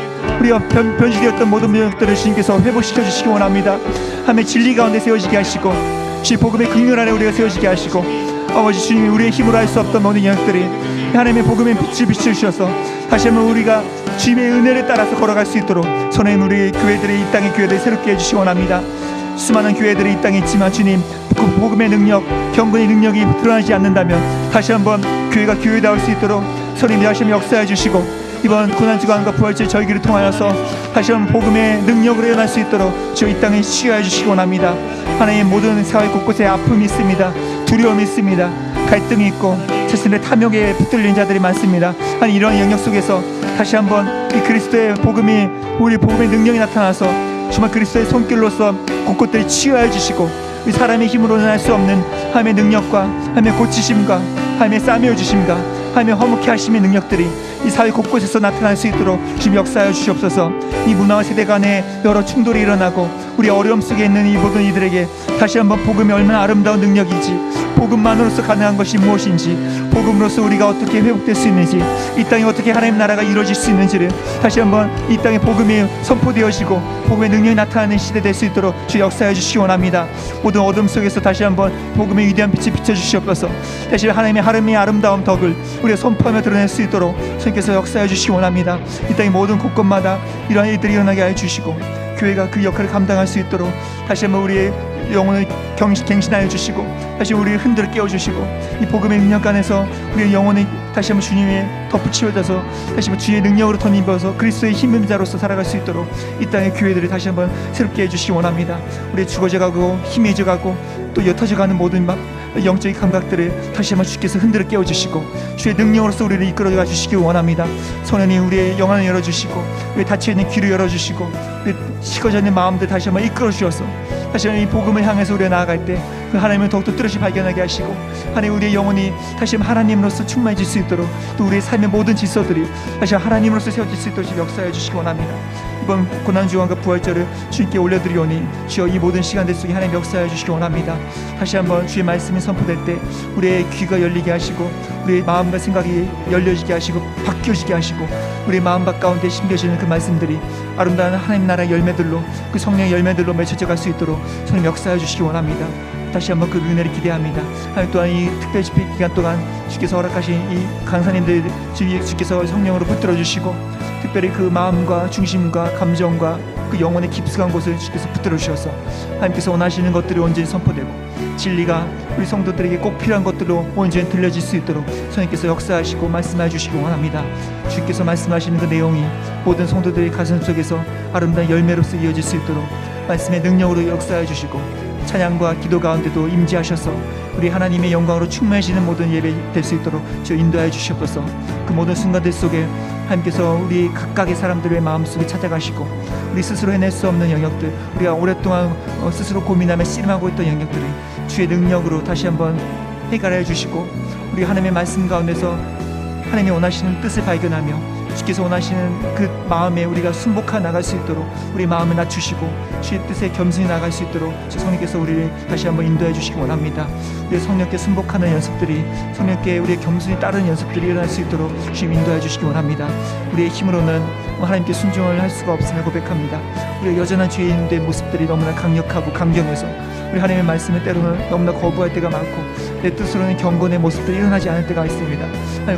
우리가 변질되었던 모든 영역들을 주님께서 회복시켜 주시기 원합니다. 하나님의 진리 가운데 세워지게 하시고 주의 복음의 긍휼 안에 우리가 세워지게 하시고 아버지 주님이 우리의 힘으로 할 수 없던 모든 영역들이 하나님의 복음의 빛을 비추셔서 다시 한번 우리가 주님의 은혜를 따라서 걸어갈 수 있도록 선행 우리 교회들이 이 땅의 교회들을 새롭게 해주시기 원합니다. 수많은 교회들이 이 땅에 있지만 주님, 그 복음의 능력, 경건의 능력이 드러나지 않는다면 다시 한번 교회가 교회다울 수 있도록 선생님이 다시 한번 역사해 주시고 이번 고난주간과 부활절 절기를 통하여서 다시 한번 복음의 능력으로 일어날 수 있도록 주여 이 땅에 치유해 주시기 원합니다. 하나님, 모든 사회 곳곳에 아픔이 있습니다. 두려움이 있습니다. 갈등이 있고 자신의 탐욕에 붙들린 자들이 많습니다. 하나님, 이런 영역 속에서 다시 한번 이 그리스도의 복음이 우리 복음의 능력이 나타나서 정말 그리스도의 손길로서 곳곳들을 치유해 주시고 이 사람의 힘으로는 할 수 없는 하나님의 능력과 하나님의 고치심과 하나님의 싸매어 주심과 하나님의 허묵케 하심의 능력들이 이 사회 곳곳에서 나타날 수 있도록 주님 역사하여 주시옵소서. 이 문화와 세대 간에 여러 충돌이 일어나고 우리 어려움 속에 있는 이 모든 이들에게 다시 한번 복음이 얼마나 아름다운 능력인지, 복음만으로서 가능한 것이 무엇인지, 복음으로서 우리가 어떻게 회복될 수 있는지, 이 땅에 어떻게 하나님 나라가 이루어질 수 있는지를 다시 한번 이 땅에 복음이 선포되어지고 복음의 능력이 나타나는 시대 될 수 있도록 주 역사해 주시기 원합니다. 모든 어둠 속에서 다시 한번 복음의 위대한 빛을 비춰주시옵소서. 다시 하나님의 하나님의 아름다운 덕을 우리가 선포하며 드러낼 수 있도록 주님께서 역사해 주시기 원합니다. 이 땅의 모든 곳곳마다 이러한 일들이 일어나게 해 주시고 교회가 그 역할을 감당할 수 있도록 다시 한번 우리의 영혼을 갱신하여 주시고 다시 우리를 흔들어 깨워주시고 이 복음의 능력 안에서 우리의 영혼이 다시 한번 주님의 덧붙여져서 다시 한번 주의 능력으로 덧입어서 그리스도의 힘의 자로서 살아갈 수 있도록 이 땅의 교회들을 다시 한번 새롭게 해주시기 원합니다. 우리의 죽어져가고 희미해져가고 또 옅어져가는 모든 영적인 감각들을 다시 한번 주께서 흔들어 깨워주시고 주의 능력으로서 우리를 이끌어가 주시기 원합니다. 성령님, 우리의 영안을 열어주시고 우리의 닫혀있는 귀를 열어주시고 우리의 식어져 있는 마음들 다시 한번 이끌어 주셔서 다시 한번 이 복음을 향해서 우리가 나아갈 때 그 하나님을 더욱더 뚜렷이 발견하게 하시고 하나님, 우리의 영혼이 다시 한번 하나님으로서 충만해질 수 있도록 또 우리의 삶의 모든 질서들이 다시 하나님으로서 세워질 수 있도록 역사해 주시기 원합니다. 이번 고난주간과 부활절을 주님께 올려드리오니 주여 이 모든 시간들 속에 하나님 역사해 주시기 원합니다. 다시 한번 주의 말씀이 선포될 때 우리의 귀가 열리게 하시고 우리의 마음과 생각이 열려지게 하시고 바뀌어지게 하시고 우리 마음밭 가운데 심겨지는 그 말씀들이 아름다운 하나님 나라의 열매들로, 그 성령의 열매들로 맺혀져 갈 수 있도록 주님 역사해 주시기 원합니다. 다시 한번 그 은혜를 기대합니다. 하나님, 또한 이 특별 집회 기간 동안 주께서 허락하신 이 강사님들 주께서 성령으로 붙들어 주시고, 특별히 그 마음과 중심과 감정과 그 영혼의 깊숙한 곳을 주께서 붙들어 주셔서 하나님께서 원하시는 것들이 온전히 선포되고, 진리가 우리 성도들에게 꼭 필요한 것들로 온전히 들려질 수 있도록 성령께서 역사하시고 말씀해 주시기 원합니다. 주께서 말씀하시는 그 내용이 모든 성도들의 가슴 속에서 아름다운 열매로서 이어질 수 있도록 말씀의 능력으로 역사해 주시고, 찬양과 기도 가운데도 임재하셔서 우리 하나님의 영광으로 충만해지는 모든 예배 될 수 있도록 주 인도하여 주시옵소서. 그 모든 순간들 속에 하나님께서 우리 각각의 사람들의 마음속에 찾아가시고, 우리 스스로 해낼 수 없는 영역들, 우리가 오랫동안 스스로 고민하며 씨름하고 있던 영역들을 주의 능력으로 다시 한번 해결해 주시고, 우리 하나님의 말씀 가운데서 하나님이 원하시는 뜻을 발견하며 주께서 원하시는 그 마음에 우리가 순복하 나갈 수 있도록 우리 마음을 낮추시고 주의 뜻에 겸손히 나갈 수 있도록 주 성령께서 우리를 다시 한번 인도해 주시기 원합니다. 우리 성령께 순복하는 연습들이, 성령께 우리의 겸손히 따르는 연습들이 일어날 수 있도록 주님 인도해 주시기 원합니다. 우리의 힘으로는 하나님께 순종을 할 수가 없음을 고백합니다. 우리의 여전한 죄인들의 모습들이 너무나 강력하고 강경해서 우리 하나님의 말씀을 때로는 너무나 거부할 때가 많고, 내 뜻으로는 경건의 모습들이 일어나지 않을 때가 있습니다.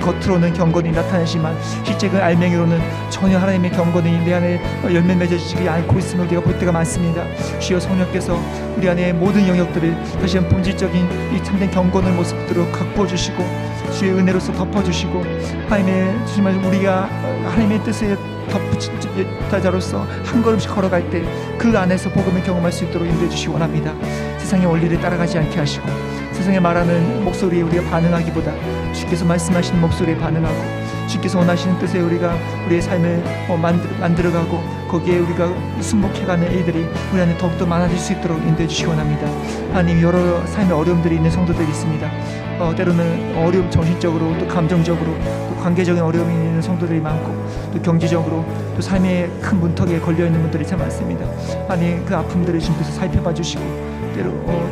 겉으로는 경건이 나타나지만 실제 그 알맹이로는 전혀 하나님의 경건이 내 안에 열매 맺어지지 않고 있음을 우리가 볼 때가 많습니다. 주여 성령께서 우리 안에 모든 영역들을 다시 한번 본질적인 이 참된 경건의 모습들로 가꾸어 주시고 주의 은혜로서 덮어주시고, 하나님의 정말 우리가 하나님의 뜻에 덧붙인 자로서 한 걸음씩 걸어갈 때 그 안에서 복음을 경험할 수 있도록 인도해 주시기 원합니다. 세상의 원리를 따라가지 않게 하시고, 세상에 말하는 목소리에 우리가 반응하기보다 주께서 말씀하시는 목소리에 반응하고, 주께서 원하시는 뜻에 우리가 우리의 삶을 만들어가고 거기에 우리가 순복해가는 일들이 우리 안에 더욱더 많아질 수 있도록 인도해 주시기 원합니다. 하나님, 여러 삶의 어려움들이 있는 성도들이 있습니다. 때로는 어려움, 정신적으로 또 감정적으로 또 관계적인 어려움이 있는 성도들이 많고, 또 경제적으로 또 삶의 큰 문턱에 걸려있는 분들이 참 많습니다. 아니, 그 아픔들을 주님께서 살펴봐 주시고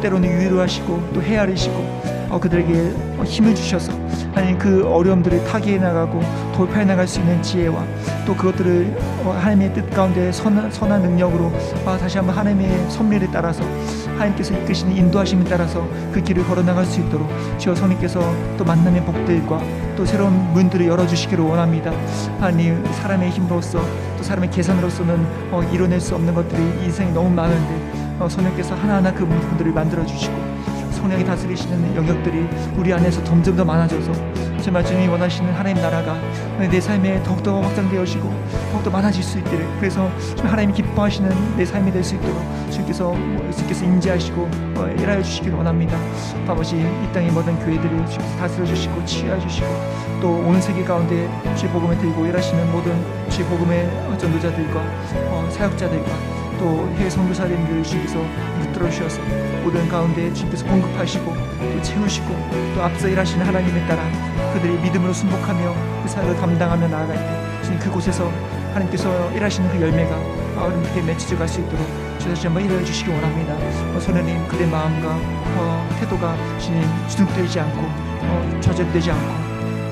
때로는 위로하시고 또 헤아리시고 그들에게 힘을 주셔서 하나님 그 어려움들을 타개해 나가고 돌파해 나갈 수 있는 지혜와 또 그것들을 하나님의 뜻 가운데 선한 능력으로 다시 한번 하나님의 섭리를 따라서 하나님께서 이끄시는 인도하심에 따라서 그 길을 걸어 나갈 수 있도록 주여 성령께서 또 만남의 복들과 또 새로운 문들을 열어주시기를 원합니다. 하나님, 사람의 힘으로써 또 사람의 계산으로서는 이뤄낼 수 없는 것들이 인생이 너무 많은데 성령께서 하나하나 그 문들을 만들어주시고 성령이 다스리시는 영역들이 우리 안에서 점점 더 많아져서 정말 주님이 원하시는 하나님 나라가 내 삶에 더욱더 확장되어지고 더욱더 많아질 수 있기를, 그래서 하나님이 기뻐하시는 내 삶이 될 수 있도록 주께서 임재하시고 일하여 주시기를 원합니다. 아버지, 이 땅의 모든 교회들을 주께서 다스려 주시고 치유해 주시고 또 온 세계 가운데 주의 복음을 들고 일하시는 모든 주의 복음의 전도자들과 사역자들과 또 해외 선교사님들을 주께서 붙들어 주셔서 모든 가운데 주께서 공급하시고 또 채우시고 또 앞서 일하시는 하나님에 따라 그들이 믿음으로 순복하며 그 사역을 감당하며 나아갈 때 주님 그곳에서 하나님께서 일하시는 그 열매가 어른들에게 맺혀져 갈 수 있도록 주 다시 한번 일하여 주시기 원합니다. 성령님, 그들의 마음과 태도가 주님 주눅들지 않고 좌절되지 않고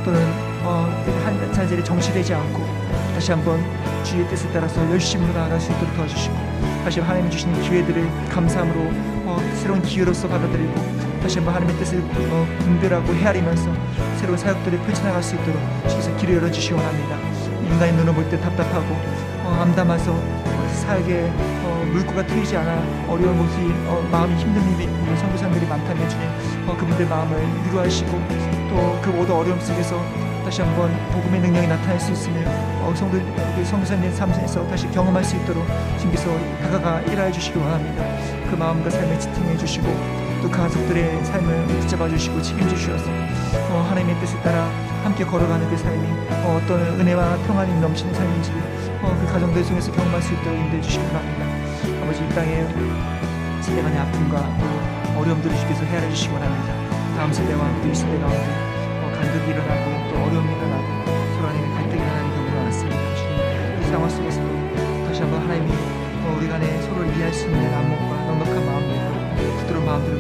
또는 한 자리에 정시되지 않고 다시 한번 주의 뜻에 따라서 열심으로 나아갈 수 있도록 도와주시고, 다시 한번 하나님이 주시는 기회들을 감사함으로 새로운 기회로서 받아들이고 다시 한번 하나님의 뜻을 분별하고 헤아리면서 새로운 사역들을 펼쳐나갈 수 있도록 주께서 길을 열어주시기 원합니다. 인간의 눈을 볼 때 답답하고 암담해서 사역에 물꼬가 트이지 않아 어려운 곳이 마음이 힘든 일이 있는 선교사님들이 많다면 주님 그분들 마음을 위로하시고 또 그 모든 어려움 속에서 다시 한번 복음의 능력이 나타날 수 있으며 선교사님의 삶에서 다시 경험할 수 있도록 주님께서 다가가 일하여 주시기 원합니다. 그 마음과 삶을 지탱해 주시고 또 가족들의 삶을 붙잡아 주시고 책임져 주셔서 하나님의 뜻에 따라 함께 걸어가는 그 삶이 어떤 은혜와 평안이 넘치는 삶인지 그 가정들 속에서 경험할 수 있도록 인도해 주시기 바랍니다. 아버지, 이 땅에 세대 간의 아픔과 또 어려움들을 주께서 헤아려 주시기 원합니다. 다음 세대와 또 이 세대 가운데 간극이 일어나고 또 어려움이 일어나고 서로 간의 갈등이 일어나는 경우가 많습니다. 주님, 이 상황 속에서도 다시 한번 하나님이 우리 간에 서로를 이해할 수 있는 안목과 넉넉한 마음들과 부드러운 마음들을